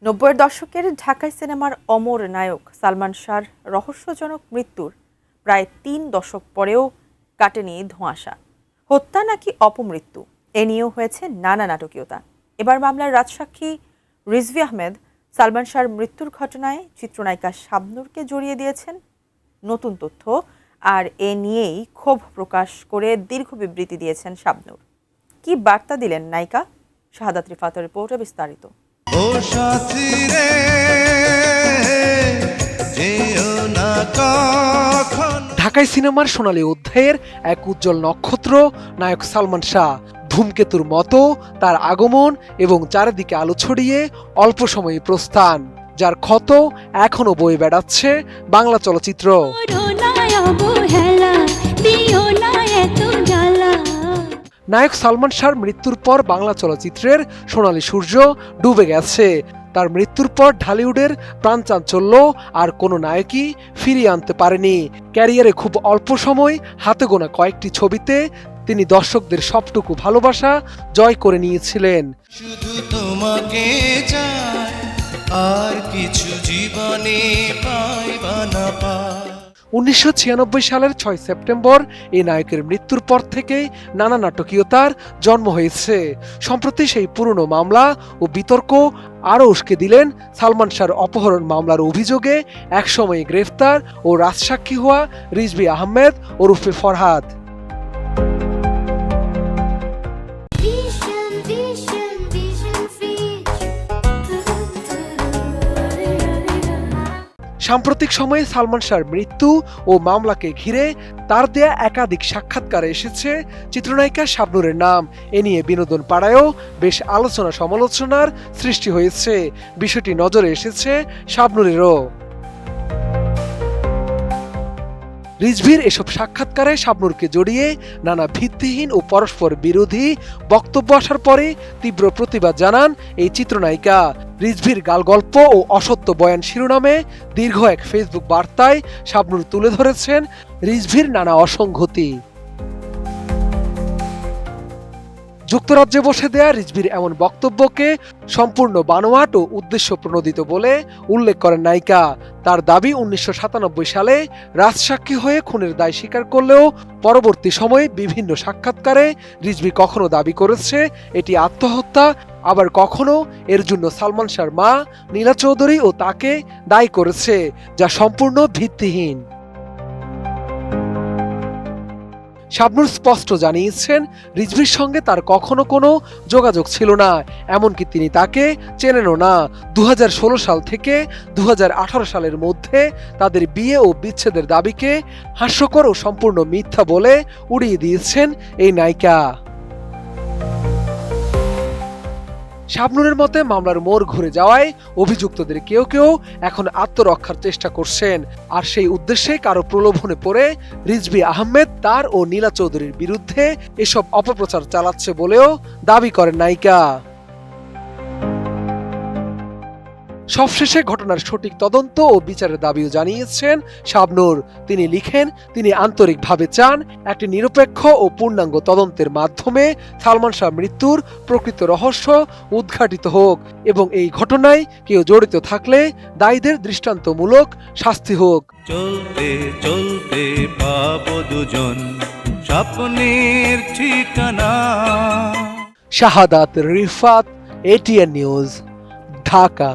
নব্বইয়ের দশকের ঢাকাই সিনেমার অমর নায়ক সালমান শাহর রহস্যজনক মৃত্যুর প্রায় ৩ দশক পরেও কাটেনি ধোঁয়াশা। হত্যা নাকি অপমৃত্যু, এ নিয়েও হয়েছে নানা নাটকীয়তা। এবার মামলার রাজসাক্ষী রিজভী আহমেদ সালমান শাহর মৃত্যুর ঘটনায় চিত্রনায়িকা শাবনূরকে জড়িয়ে দিয়েছেন নতুন তথ্য, আর এ নিয়েই ক্ষোভ প্রকাশ করে দীর্ঘ বিবৃতি দিয়েছেন শাবনূর। কি বার্তা দিলেন নায়িকা? শাহাদাত রিফাতের রিপোর্টে বিস্তারিত। ঢাকাই সিনেমার সোনালী অধ্যায়ের এক উজ্জ্বল নক্ষত্র নায়ক সালমান শাহ। ধূমকেতুর মতো তার আগমন এবং চারিদিকে আলো ছড়িয়ে অল্প সময়ে প্রস্থান, যার ক্ষত এখনো বয়ে বেড়াচ্ছে বাংলা চলচ্চিত্র। নায়ক সালমান শাহর মৃত্যুর পর বাংলা চলচ্চিত্রের সোনালী সূর্য ডুবে গেছে। তার মৃত্যুর পর ঢালিউডের প্রাণচাঞ্চল্য আর কোনো নায়কই ফিরিয়ে আনতে পারেনি। ক্যারিয়ারে খুব অল্প সময়, হাতে গোনা কয়েকটি ছবিতে তিনি দর্শকদের সবটুকু ভালোবাসা জয় করে নিয়েছিলেন। শুধু তোমাকে চাই, আর কিছু জীবনে পাইবা না পাই। 1996 সালের 6 সেপ্টেম্বর এই নায়কের মৃত্যুর পর থেকে নানা নাটকীয়তার জন্ম হয়েছে। সম্প্রতি সেই পুরনো মামলা ও বিতর্ক আরও উস্কে দিলেন সালমান শাহর অপহরণ মামলার অভিযোগে একসময়ে গ্রেফতার ও রাজসাক্ষী হওয়া রিজভী আহমেদ ওরফে ফরহাদ। সাম্প্রতিক সময়ে সালমান শাহর মৃত্যু ও মামলাকে ঘিরে তার দেয়া একাধিক সাক্ষাৎকারে এসেছে চিত্রনায়িকা শাবনূরের নাম। এ নিয়ে বিনোদন পাড়ায়ও বেশ আলোচনা সমালোচনার সৃষ্টি হয়েছে। বিষয়টি নজরে এসেছে শাবনূরেরও। রিজভীর এসব সাক্ষাৎকারে শাবনূরকে জড়িয়ে নানা ভিত্তিহীন ও পরস্পর বিরোধী বক্তব্য আসার পরে তীব্র প্রতিবাদ জানান এই চিত্রনায়িকা। রিজভীর গালগল্প ও অসত্য বয়ান শিরোনামে দীর্ঘ এক ফেসবুক বার্তায় শাবনূর তুলে ধরেছেন রিজভীর নানা অসঙ্গতি। যুক্তরাজ্যে বসে দেয়া রিজভীর এমন বক্তব্যকে সম্পূর্ণ বানোয়াট ও উদ্দেশ্য প্রণোদিত বলে উল্লেখ করেন নায়িকা। তার দাবি, 1997 সালে রাজসাক্ষী হয়ে খুনের দায় স্বীকার করলেও পরবর্তী সময়ে বিভিন্ন সাক্ষাৎকারে রিজভী কখনো দাবি করেছে এটি আত্মহত্যা, আবার কখনো এর জন্য সালমান শাহর মা নীলা চৌধুরী ও তাকে দায়ী করেছে, যা সম্পূর্ণ ভিত্তিহীন। শাবনূর স্পষ্ট জানিয়েছেন রিজভীর সঙ্গে তার কখনো কোনো যোগাযোগ ছিল না, এমনকি তিনি তাকে চেনেনও না। 2016 সাল থেকে 2018 সালের মধ্যে তাদের বিয়ে ও বিচ্ছেদের দাবিকে হাস্যকর ও সম্পূর্ণ মিথ্যা বলে উড়িয়ে দিয়েছেন এই নায়িকা। শাবনূরের মতে মামলার মোড় ঘুরে যাওয়ায় অভিযুক্তদের কেউ কেউ এখন আত্মরক্ষার চেষ্টা করছেন, আর সেই উদ্দেশ্যে কারো প্রলোভনে পড়ে রিজভী আহমেদ তার ও নীলা চৌধুরীর বিরুদ্ধে এসব অপপ্রচার চালাচ্ছে বলেও দাবি করেন নায়িকা। সবশেষে ঘটনার সঠিক তদন্ত ও বিচারের দাবিও জানিয়েছেন শাবনূর। তিনি লিখেন, তিনি আন্তরিকভাবে চান একটি নিরপেক্ষ ও পূর্ণাঙ্গ তদন্তের মাধ্যমে সালমান শাহ মৃত্যুর প্রকৃত রহস্য উদ্ঘাটিত হোক এবং এই ঘটনায় কেউ জড়িত থাকলে দায়ীদের দৃষ্টান্তমূলক শাস্তি হোক। চলতে চলতে পাবো দুজন স্বপ্নের ঠিকানা। শাহাদাত রিফাত, ATN নিউজ, ঢাকা।